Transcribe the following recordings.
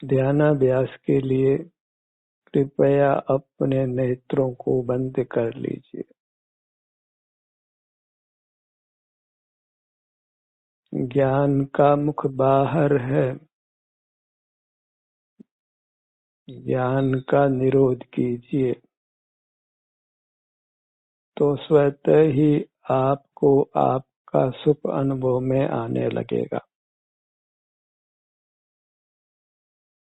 ध्यानाभ्यास के लिए कृपया अपने नेत्रों को बंद कर लीजिए। ज्ञान का मुख बाहर है। ज्ञान का निरोध कीजिए तो स्वतः ही आपको आपका सुख अनुभव में आने लगेगा।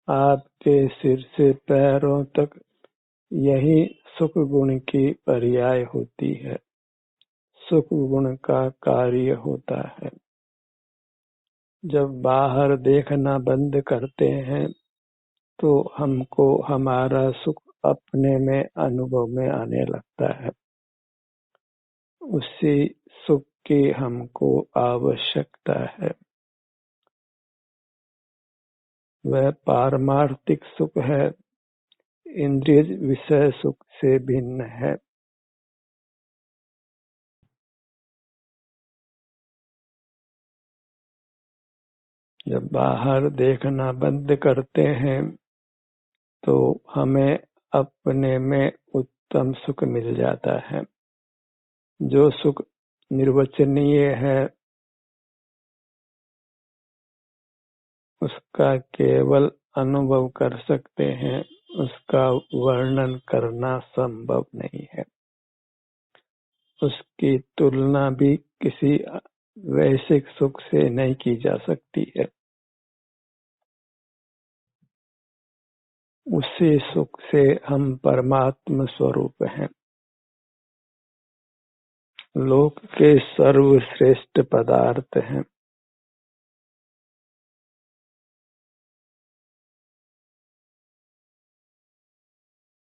आपके सिर से पैरों तक यही सुख गुण की पर्याय होती है। सुख गुण का कार्य होता है। जब बाहर देखना बंद करते हैं तो हमको हमारा सुख अपने में अनुभव में आने लगता है। उसी सुख की हमको आवश्यकता है। वह पारमार्थिक सुख है, इंद्रिय विषय सुख से भिन्न है। जब बाहर देखना बंद करते हैं तो हमें अपने में उत्तम सुख मिल जाता है। जो सुख निर्वचनीय है उसका केवल अनुभव कर सकते हैं, उसका वर्णन करना संभव नहीं है। उसकी तुलना भी किसी वैश्विक सुख से नहीं की जा सकती है। उसी सुख से हम परमात्म स्वरूप हैं। लोक के सर्वश्रेष्ठ पदार्थ हैं।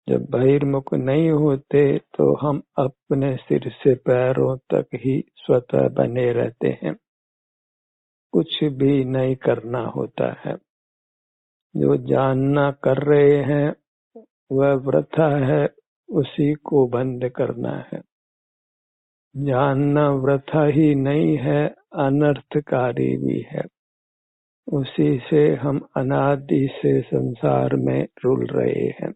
जब बहिर्मुख नहीं होते तो हम अपने सिर से पैरों तक ही स्वतः बने रहते हैं। कुछ भी नहीं करना होता है। जो जानना कर रहे हैं वह वृथा है, उसी को बंद करना है। जानना वृथा ही नहीं है, अनर्थकारी भी है। उसी से हम अनादि से संसार में रुल रहे हैं।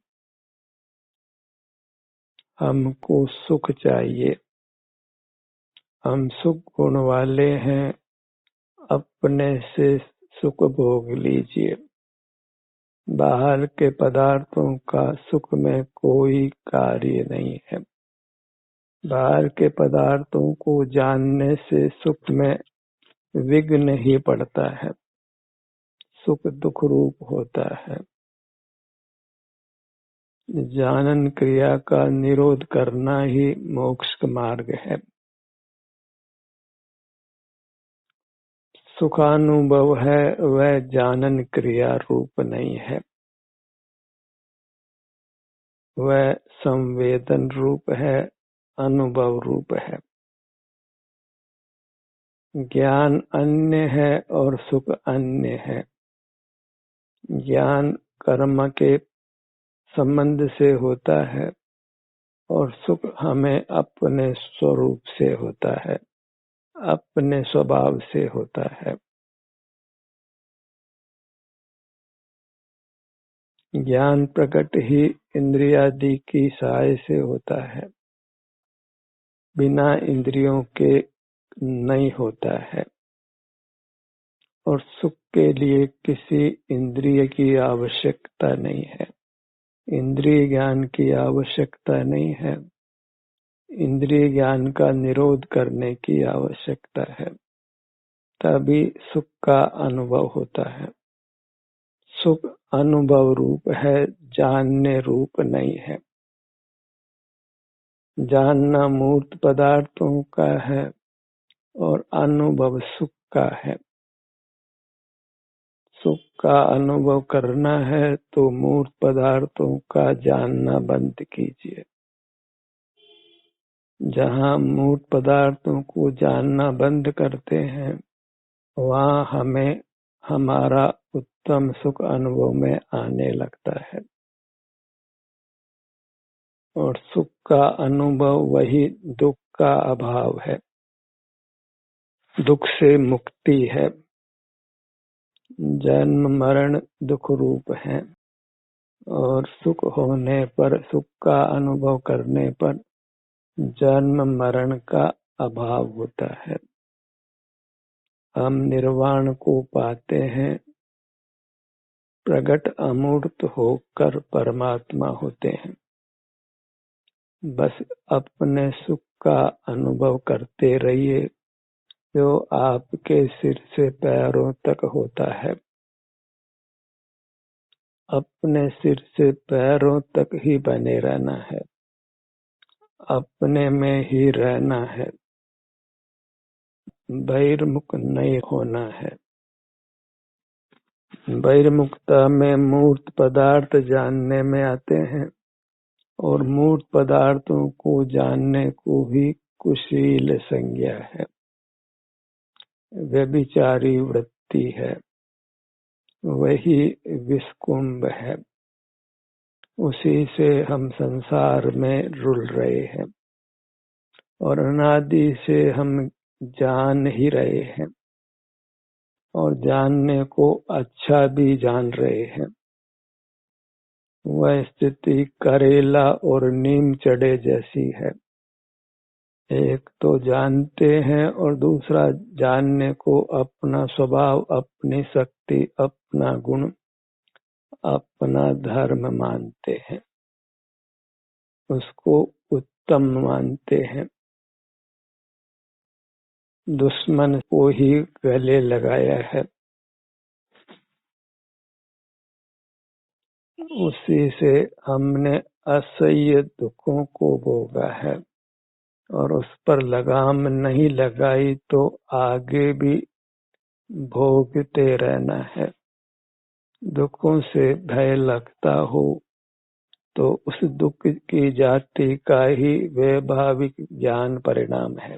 हमको सुख चाहिए। हम सुख गुण वाले हैं। अपने से सुख भोग लीजिए। बाहर के पदार्थों का सुख में कोई कार्य नहीं है। बाहर के पदार्थों को जानने से सुख में विघ्न ही पड़ता है। सुख दुख रूप होता है। जानन क्रिया का निरोध करना ही मोक्ष का मार्ग है। सुखानुभव है वह जानन क्रिया रूप नहीं है। वह संवेदन रूप है, अनुभव रूप है। ज्ञान अन्य है और सुख अन्य है। ज्ञान कर्म के संबंध से होता है और सुख हमें अपने स्वरूप से होता है, अपने स्वभाव से होता है। ज्ञान प्रकट ही इंद्रियादि की सहाय से होता है। बिना इंद्रियों के नहीं होता है। और सुख के लिए किसी इंद्रिय की आवश्यकता नहीं है। इंद्रिय ज्ञान की आवश्यकता नहीं है। इंद्रिय ज्ञान का निरोध करने की आवश्यकता है। तभी सुख का अनुभव होता है। सुख अनुभव रूप है, जानने रूप नहीं है। जानना मूर्त पदार्थों का है और अनुभव सुख का है। सुख का अनुभव करना है तो मूर्त पदार्थों का जानना बंद कीजिए। जहाँ मूर्त पदार्थों को जानना बंद करते हैं वहाँ हमें हमारा उत्तम सुख अनुभव में आने लगता है। और सुख का अनुभव वही दुख का अभाव है। दुख से मुक्ति है। जन्म मरण दुख रूप हैं, और सुख होने पर, सुख का अनुभव करने पर जन्म मरण का अभाव होता है। हम निर्वाण को पाते हैं, प्रगट अमूर्त होकर परमात्मा होते हैं। बस अपने सुख का अनुभव करते रहिए, जो आपके सिर से पैरों तक होता है। अपने सिर से पैरों तक ही बने रहना है, अपने में ही रहना है, बहिर्मुख नहीं होना है। बहिर्मुखता में मूर्त पदार्थ जानने में आते हैं, और मूर्त पदार्थों को जानने को भी कुशील संज्ञा है, व्यभिचारी वृत्ति है, वही विषकुंभ है। उसी से हम संसार में रुल रहे हैं, और अनादि से हम जान ही रहे हैं, और जानने को अच्छा भी जान रहे हैं। वह स्थिति करेला और नीम चढ़े जैसी है। एक तो जानते हैं, और दूसरा जानने को अपना स्वभाव, अपनी शक्ति, अपना गुण, अपना धर्म मानते हैं, उसको उत्तम मानते हैं। दुश्मन को ही गले लगाया है, उसी से हमने असह्य दुखों को भोगा है, और उस पर लगाम नहीं लगाई तो आगे भी भोगते रहना है। दुखों से भय लगता हो तो उस दुख की जाति का ही वैभाविक ज्ञान परिणाम है।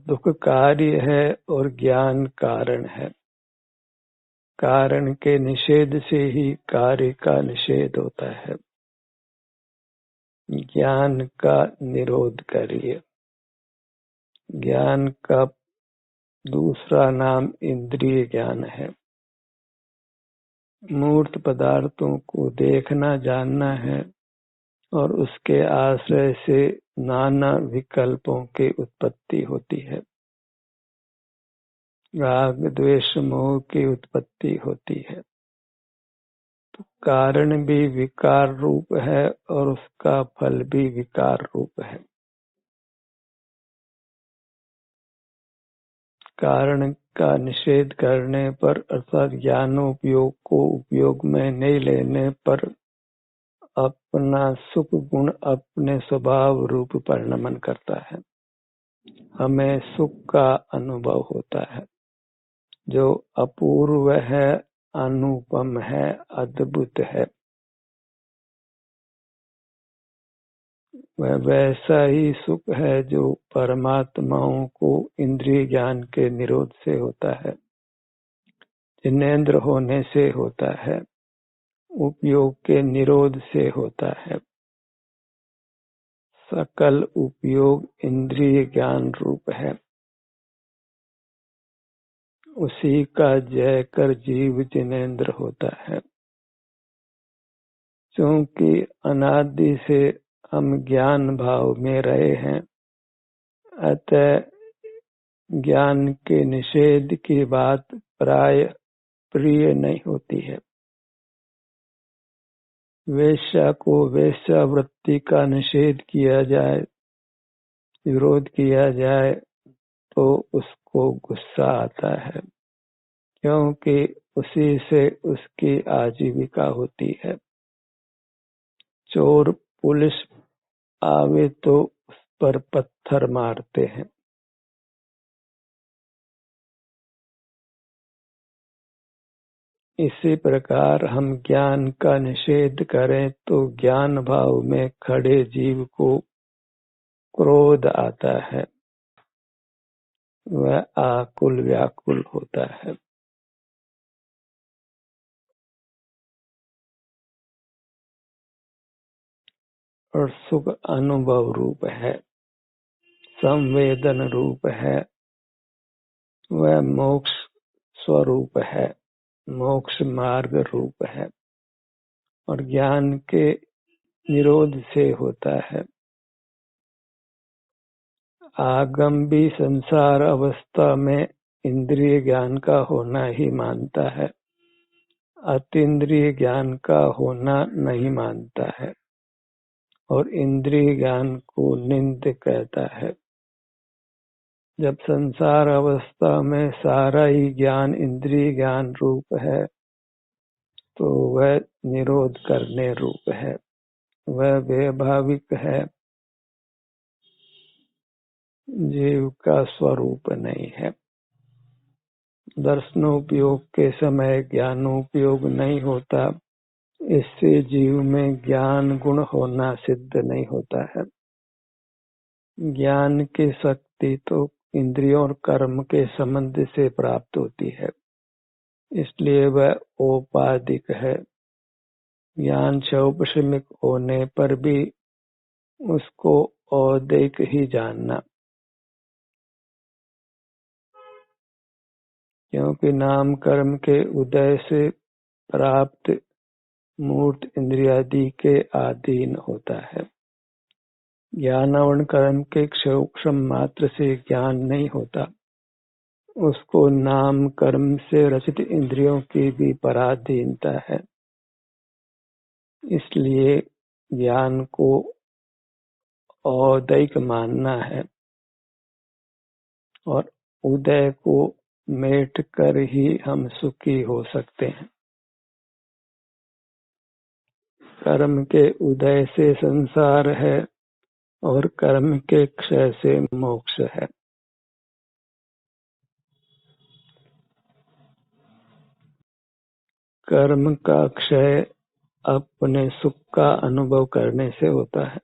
दुख कार्य है और ज्ञान कारण है। कारण के निषेध से ही कार्य का निषेध होता है। ज्ञान का निरोध करिए। ज्ञान का दूसरा नाम इंद्रिय ज्ञान है। मूर्त पदार्थों को देखना जानना है, और उसके आश्रय से नाना विकल्पों की उत्पत्ति होती है। राग द्वेष मोह की उत्पत्ति होती है। तो कारण भी विकार रूप है, और उसका फल भी विकार रूप है। कारण का निषेध करने पर, अर्थात ज्ञानोपयोग को उपयोग में नहीं लेने पर, अपना सुख गुण अपने स्वभाव रूप परिणमन करता है। हमें सुख का अनुभव होता है, जो अपूर्व है, अनुपम है, अद्भुत है। वह वैसा ही सुख है जो परमात्माओं को इंद्रिय ज्ञान के निरोध से होता है, जिनेंद्र होने से होता है, उपयोग के निरोध से होता है। सकल उपयोग इंद्रिय ज्ञान रूप है। उसी का जय कर जीव जिनेंद्र होता है। क्योंकि अनादि से हम ज्ञान भाव में रहे हैं, अतः ज्ञान के निषेध की बात प्राय प्रिय नहीं होती है। वेश्या को वेश्यावृत्ति का निषेध किया जाए, विरोध किया जाए, तो उसको गुस्सा आता है, क्योंकि उसी से उसकी आजीविका होती है। चोर पुलिस आवे तो उस पर पत्थर मारते हैं। इसी प्रकार हम ज्ञान का निषेध करें तो ज्ञान भाव में खड़े जीव को क्रोध आता है, वह आकुल व्याकुल होता है। और सुख अनुभव रूप है, संवेदन रूप है, वह मोक्ष स्वरूप है, मोक्ष मार्ग रूप है और ज्ञान के निरोध से होता है। आगम भी संसार अवस्था में इंद्रिय ज्ञान का होना ही मानता है, अतीन्द्रिय ज्ञान का होना नहीं मानता है और इंद्रिय ज्ञान को निंद कहता है। जब संसार अवस्था में सारा ही ज्ञान इंद्रिय ज्ञान रूप है तो वह निरोध करने रूप है, वह वैभाविक है, जीव का स्वरूप नहीं है। दर्शनोपयोग के समय ज्ञानोपयोग नहीं होता, इससे जीव में ज्ञान गुण होना सिद्ध नहीं होता है। ज्ञान की शक्ति तो इंद्रियों और कर्म के संबंध से प्राप्त होती है, इसलिए वह औपाधिक है। ज्ञान औपशमिक होने पर भी उसको औदैक ही जानना, क्योंकि नाम कर्म के उदय से प्राप्त मूर्त इंद्रियादि के अधीन होता है। ज्ञानावरण कर्म के क्षण मात्र से ज्ञान नहीं होता, उसको नाम कर्म से रचित इंद्रियों की भी पराधीनता है। इसलिए ज्ञान को औदैक मानना है और उदय को मेट कर ही हम सुखी हो सकते हैं। कर्म के उदय से संसार है और कर्म के क्षय से मोक्ष है। कर्म का क्षय अपने सुख का अनुभव करने से होता है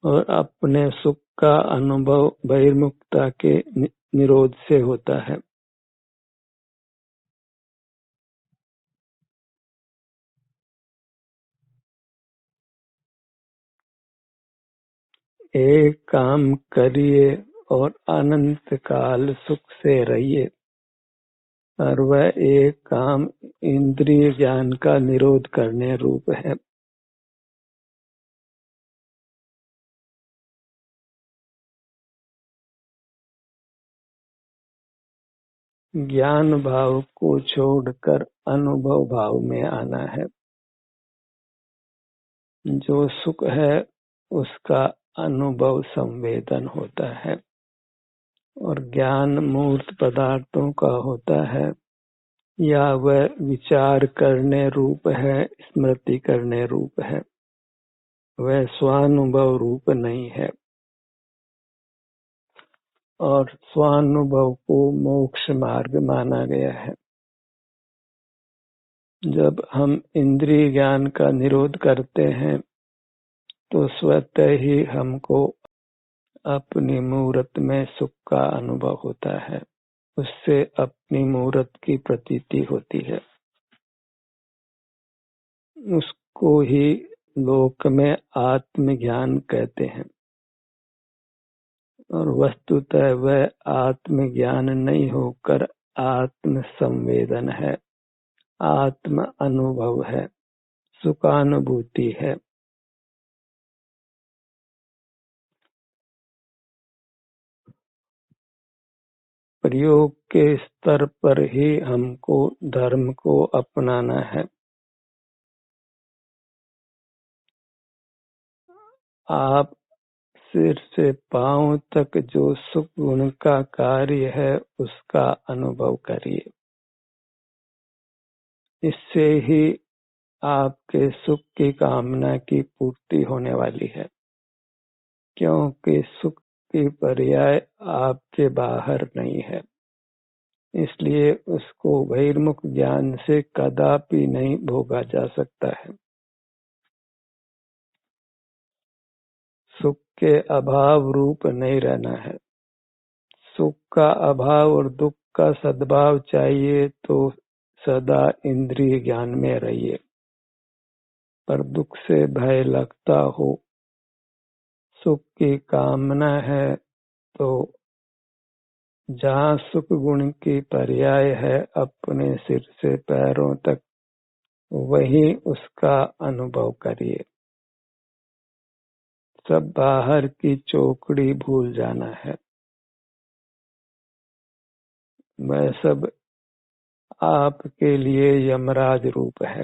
और अपने सुख का अनुभव बहिर्मुखता के निरोध से होता है। एक काम करिए और अनंत काल सुख से रहिए, और वह एक काम इंद्रिय ज्ञान का निरोध करने रूप है। ज्ञान भाव को छोड़कर अनुभव भाव में आना है। जो सुख है उसका अनुभव संवेदन होता है और ज्ञान मूर्त पदार्थों का होता है, या वह विचार करने रूप है, स्मृति करने रूप है, वह स्वानुभव रूप नहीं है। और स्वानुभव को मोक्ष मार्ग माना गया है। जब हम इंद्रिय ज्ञान का निरोध करते हैं तो स्वतः ही हमको अपनी मूर्त में सुख का अनुभव होता है, उससे अपनी मूर्त की प्रतीति होती है। उसको ही लोक में आत्मज्ञान कहते हैं और वस्तुतः वह आत्मज्ञान नहीं होकर आत्म संवेदन है, आत्म अनुभव है, सुखानुभूति है। प्रयोग के स्तर पर ही हमको धर्म को अपनाना है। आप सिर से पांव तक जो सुख गुण का कार्य है उसका अनुभव करिए, इससे ही आपके सुख की कामना की पूर्ति होने वाली है, क्योंकि सुख की पर्याय आपके बाहर नहीं है। इसलिए उसको बहिर्मुख ज्ञान से कदापि नहीं भोगा जा सकता है। सुख के अभाव रूप नहीं रहना है। सुख का अभाव और दुख का सद्भाव चाहिए तो सदा इंद्रिय ज्ञान में रहिए, पर दुख से भय लगता हो, सुख की कामना है तो जहाँ सुख गुण की पर्याय है अपने सिर से पैरों तक, वहीं उसका अनुभव करिए। सब बाहर की चौकड़ी भूल जाना है। वह सब आपके लिए यमराज रूप है।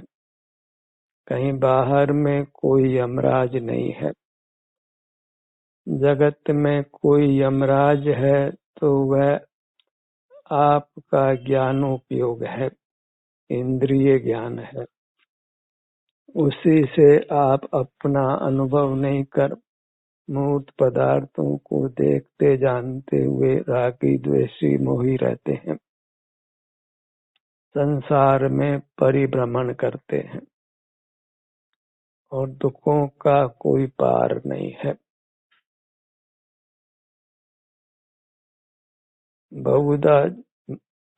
कहीं बाहर में कोई यमराज नहीं है। जगत में कोई यमराज है तो वह आपका ज्ञानोपयोग है, इंद्रिय ज्ञान है। उसी से आप अपना अनुभव नहीं कर मूर्त पदार्थों को देखते जानते हुए रागी द्वेषी मोही रहते हैं, संसार में परिभ्रमण करते हैं और दुखों का कोई पार नहीं है। बहुधा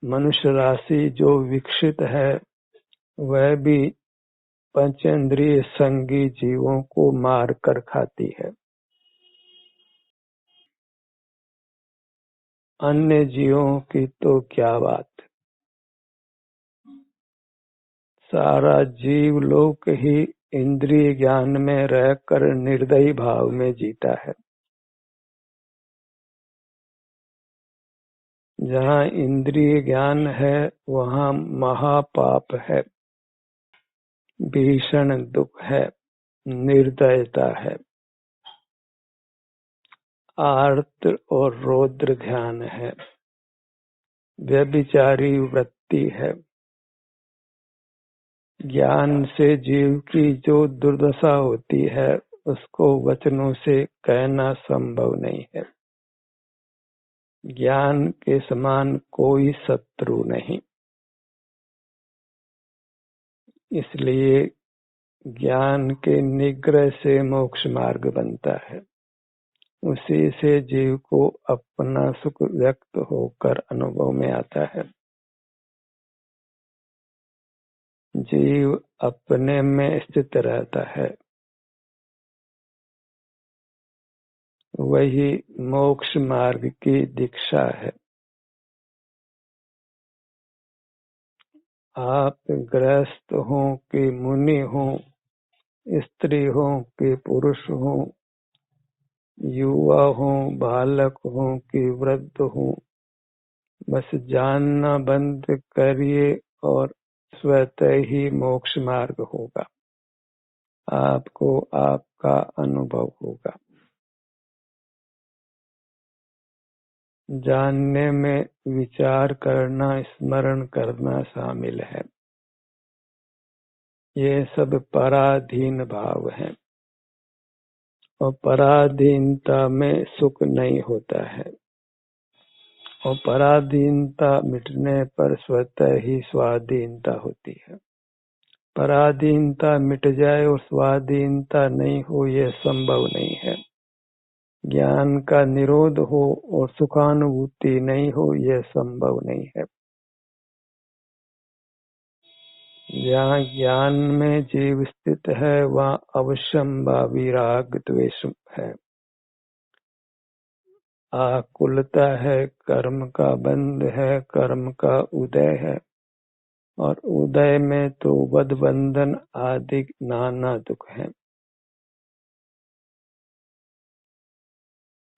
मनुष्य राशि जो विकसित है वह भी पंचेंद्रिय संगी जीवों को मार कर खाती है। अन्य जीवों की तो क्या बात। सारा जीव लोक ही इंद्रिय ज्ञान में रहकर निर्दयी भाव में जीता है। जहाँ इंद्रिय ज्ञान है वहाँ महापाप है, भीषण दुख है, निर्दयता है, आर्त और रौद्र ध्यान है, व्यभिचारी वृत्ति है। ज्ञान से जीव की जो दुर्दशा होती है उसको वचनों से कहना संभव नहीं है। ज्ञान के समान कोई शत्रु नहीं, इसलिए ज्ञान के निग्रह से मोक्ष मार्ग बनता है। उसी से जीव को अपना सुख व्यक्त होकर अनुभव में आता है। जीव अपने में स्थित रहता है, वही मोक्ष मार्ग की दीक्षा है। आप गृहस्थ हो कि मुनि हो, स्त्री हो कि पुरुष हो, युवा हो, बालक हो कि वृद्ध हो, बस जानना बंद करिए और स्वतः ही मोक्ष मार्ग होगा। आपको आपका अनुभव होगा। जानने में विचार करना, स्मरण करना शामिल है। ये सब पराधीन भाव है और पराधीनता में सुख नहीं होता है और पराधीनता मिटने पर स्वतः ही स्वाधीनता होती है। पराधीनता मिट जाए और स्वाधीनता नहीं हो, यह संभव नहीं है। ज्ञान का निरोध हो और सुखानुभूति नहीं हो, यह संभव नहीं है। जहाँ ज्ञान में जीव स्थित है वहाँ अवश्यंभावी राग द्वेष है, आकुलता है, कर्म का बंध है, कर्म का उदय है और उदय में तो बद्ध बंधन आदि नाना दुख है।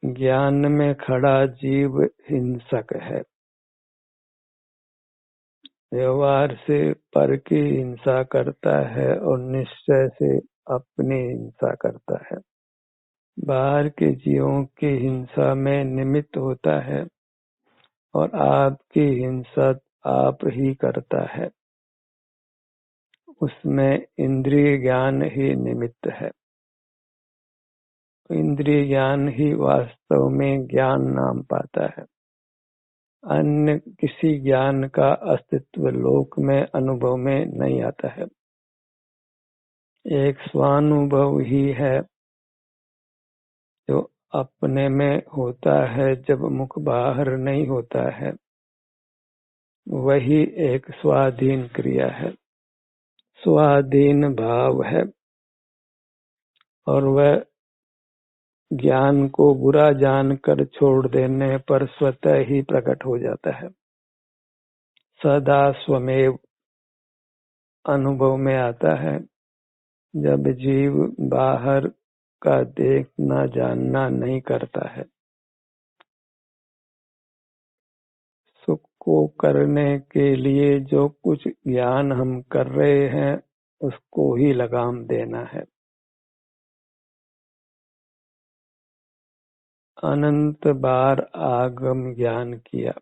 ज्ञान में खड़ा जीव हिंसक है, व्यवहार से पर की हिंसा करता है और निश्चय से अपनी हिंसा करता है। बाहर के जीवों की हिंसा में निमित्त होता है और आपकी हिंसा आप ही करता है। उसमें इंद्रिय ज्ञान ही निमित्त है। इंद्रिय ज्ञान ही वास्तव में ज्ञान नाम पाता है। अन्य किसी ज्ञान का अस्तित्व लोक में अनुभव में नहीं आता है। एक स्वानुभव ही है जो अपने में होता है जब मुख बाहर नहीं होता है, वही एक स्वाधीन क्रिया है, स्वाधीन भाव है और वह ज्ञान को बुरा जानकर छोड़ देने पर स्वतः ही प्रकट हो जाता है। सदा स्वमेव अनुभव में आता है। जब जीव बाहर का देखना जानना नहीं करता है, सुख को करने के लिए जो कुछ ज्ञान हम कर रहे हैं उसको ही लगाम देना है। अनंत बार आगम ज्ञान किया,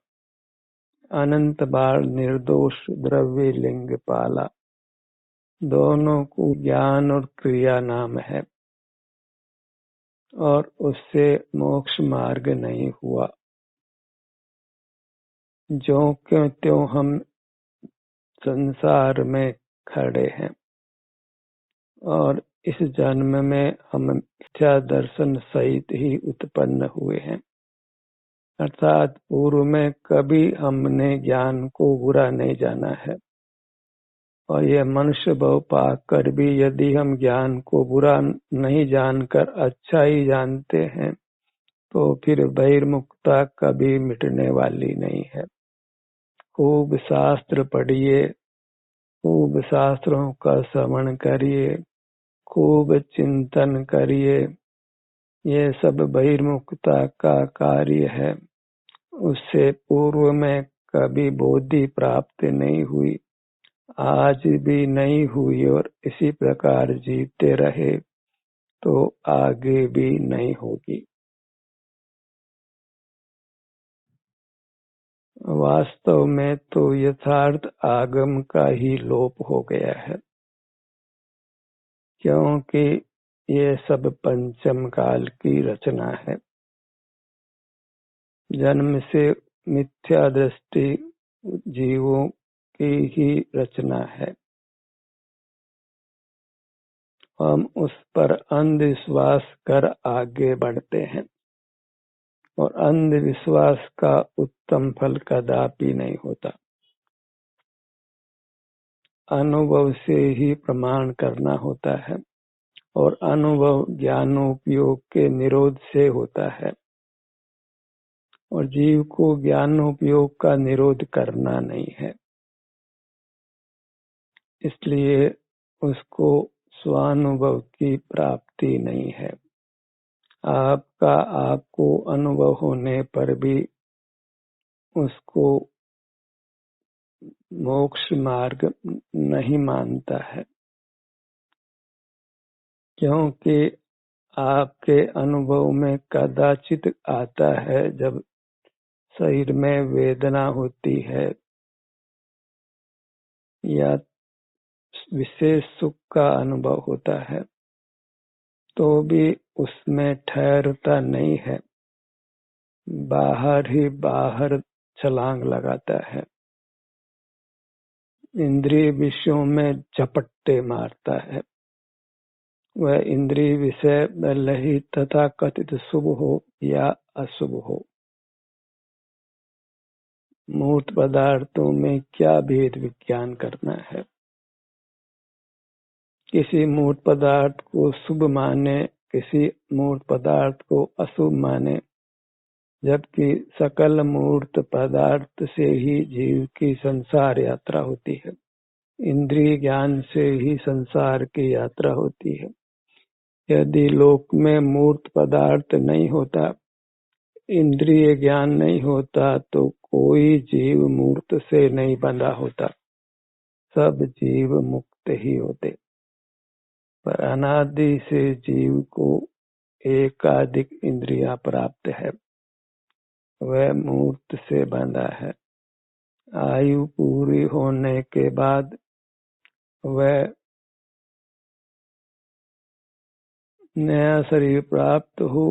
अनंत बार निर्दोष द्रव्य लिंग पाला, दोनों को ज्ञान और क्रिया नाम है और उससे मोक्ष मार्ग नहीं हुआ। जो क्यों त्यों हम संसार में खड़े हैं और इस जन्म में हम मिथ्या दर्शन सहित ही उत्पन्न हुए हैं, अर्थात पूर्व में कभी हमने ज्ञान को बुरा नहीं जाना है। और यह मनुष्य भव पाकर भी यदि हम ज्ञान को बुरा नहीं जानकर अच्छा ही जानते हैं तो फिर बहिर्मुखता कभी मिटने वाली नहीं है। खूब शास्त्र पढ़िए, खूब शास्त्रों का श्रवण करिए, खूब चिंतन करिए, ये सब बहिर्मुखता का कार्य है। उससे पूर्व में कभी बोधि प्राप्त नहीं हुई, आज भी नहीं हुई और इसी प्रकार जीते रहे तो आगे भी नहीं होगी। वास्तव में तो यथार्थ आगम का ही लोप हो गया है, क्योंकि ये सब पंचम काल की रचना है। जन्म से मिथ्या दृष्टि जीवों की ही रचना है। हम उस पर अंधविश्वास कर आगे बढ़ते हैं और अंधविश्वास का उत्तम फल कदापि नहीं होता। अनुभव से ही प्रमाण करना होता है और अनुभव ज्ञानोपयोग के निरोध से होता है और जीव को ज्ञानोपयोग का निरोध करना नहीं है। इसलिए उसको स्वानुभव की प्राप्ति नहीं है। आपको अनुभव होने पर भी उसको मोक्ष मार्ग नहीं मानता है, क्योंकि आपके अनुभव में कदाचित आता है जब शरीर में वेदना होती है या विशेष सुख का अनुभव होता है, तो भी उसमें ठहरता नहीं है, बाहर ही बाहर छलांग लगाता है, इंद्रिय विषयों में झपट्टे मारता है। वह इंद्रिय विषय भले ही तथा कथित शुभ हो या अशुभ हो। मूर्त पदार्थों में क्या भेद विज्ञान करना है। किसी मूर्त पदार्थ को शुभ माने, किसी मूर्त पदार्थ को अशुभ माने, जबकि सकल मूर्त पदार्थ से ही जीव की संसार यात्रा होती है। इंद्रिय ज्ञान से ही संसार की यात्रा होती है। यदि लोक में मूर्त पदार्थ नहीं होता, इंद्रिय ज्ञान नहीं होता, तो कोई जीव मूर्त से नहीं बंधा होता, सब जीव मुक्त ही होते। पर अनादि से जीव को एकाधिक इंद्रियां प्राप्त है, वह मूर्त से बंधा है। आयु पूरी होने के बाद वह नया शरीर प्राप्त हो,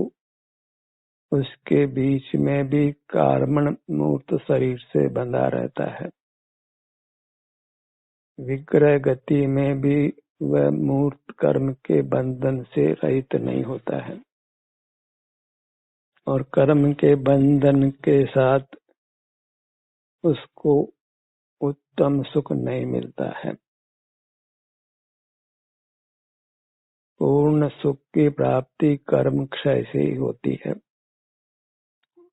उसके बीच में भी कार्मण मूर्त शरीर से बंधा रहता है। विग्रह गति में भी वह मूर्त कर्म के बंधन से रहित नहीं होता है और कर्म के बंधन के साथ उसको उत्तम सुख नहीं मिलता है। पूर्ण सुख की प्राप्ति कर्म क्षय से ही होती है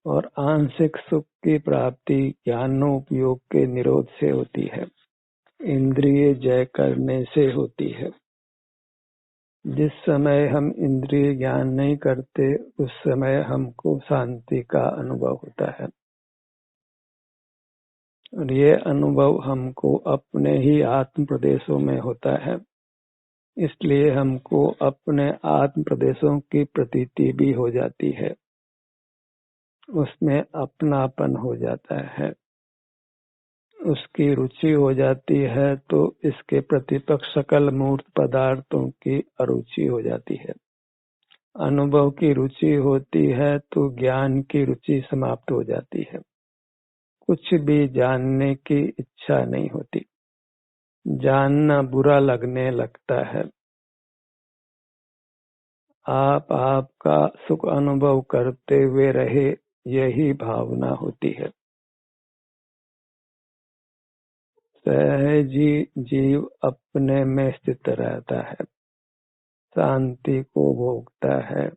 और आंशिक सुख की प्राप्ति ज्ञानोपयोग के निरोध से होती है, इंद्रिय जय करने से होती है। जिस समय हम इंद्रिय ज्ञान नहीं करते उस समय हमको शांति का अनुभव होता है और ये अनुभव हमको अपने ही आत्म प्रदेशों में होता है, इसलिए हमको अपने आत्म प्रदेशों की प्रतीति भी हो जाती है, उसमें अपनापन हो जाता है, उसकी रुचि हो जाती है, तो इसके प्रतिपक्ष सकल मूर्त पदार्थों की अरुचि हो जाती है। अनुभव की रुचि होती है तो ज्ञान की रुचि समाप्त हो जाती है, कुछ भी जानने की इच्छा नहीं होती, जानना बुरा लगने लगता है। आप आपका सुख अनुभव करते हुए रहे, यही भावना होती है। सहजी जीव अपने में स्थित रहता है, शांति को भोगता है,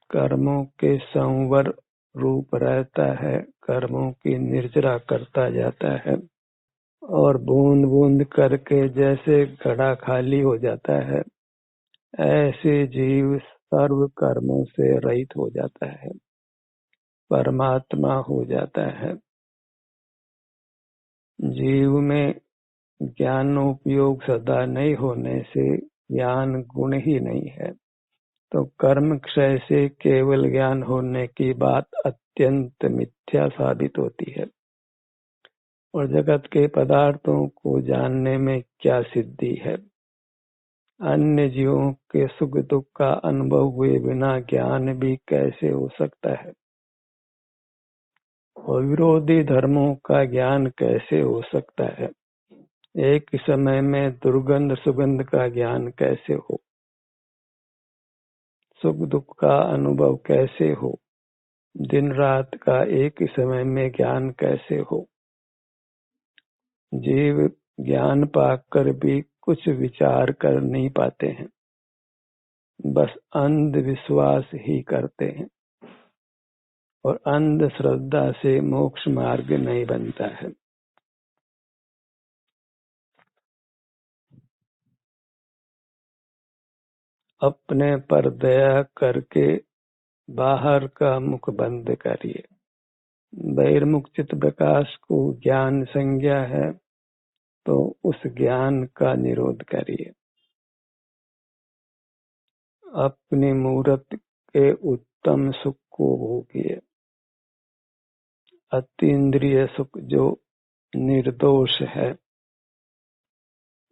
कर्मों के संवर रूप रहता है, कर्मों की निर्जरा करता जाता है और बूंद बूंद करके जैसे घड़ा खाली हो जाता है, ऐसे जीव सर्व कर्मों से रहित हो जाता है, परमात्मा हो जाता है। जीव में ज्ञानोपयोग सदा नहीं होने से ज्ञान गुण ही नहीं है, तो कर्म क्षय से केवल ज्ञान होने की बात अत्यंत मिथ्या साबित होती है और जगत के पदार्थों को जानने में क्या सिद्धि है। अन्य जीवों के सुख दुख का अनुभव हुए बिना ज्ञान भी कैसे हो सकता है और विरोधी धर्मों का ज्ञान कैसे हो सकता है। एक समय में दुर्गंध सुगंध का ज्ञान कैसे हो, सुख दुख का अनुभव कैसे हो, दिन रात का एक समय में ज्ञान कैसे हो। जीव ज्ञान पाकर भी कुछ विचार कर नहीं पाते हैं, बस अंधविश्वास ही करते हैं और अंधश्रद्धा से मोक्ष मार्ग नहीं बनता है। अपने पर दया करके बाहर का मुख बंद करिए। बहिर्मुख चित्त प्रकाश को ज्ञान संज्ञा है तो उस ज्ञान का निरोध करिए। अपनी मूर्त के उत्तम सुख को भोगिए। अतीन्द्रिय सुख जो निर्दोष है,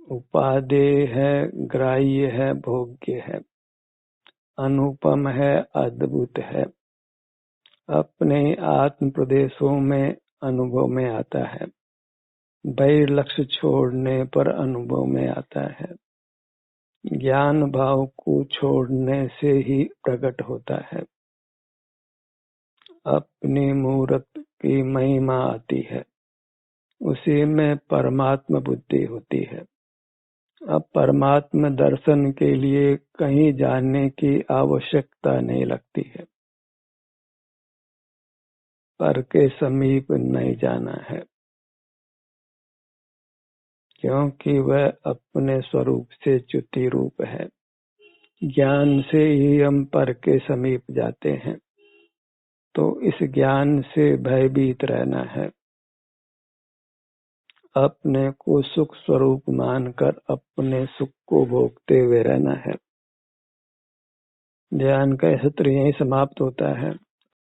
उपादेय है, ग्राह्य है, भोग्य है, अनुपम है, अद्भुत है, अपने आत्म प्रदेशों में अनुभव में आता है, बहिर्लक्ष्य छोड़ने पर अनुभव में आता है, ज्ञान भाव को छोड़ने से ही प्रकट होता है। अपनी मूर्त की महिमा आती है, उसी में परमात्मा बुद्धि होती है। अब परमात्मा दर्शन के लिए कहीं जाने की आवश्यकता नहीं लगती है, पर के समीप नहीं जाना है, क्योंकि वह अपने स्वरूप से च्युति रूप है। ज्ञान से ही हम पर के समीप जाते हैं, तो इस ज्ञान से भयभीत रहना है। अपने को सुख स्वरूप मानकर अपने सुख को भोगते हुए रहना है। ध्यान का सत्र यहीं समाप्त होता है।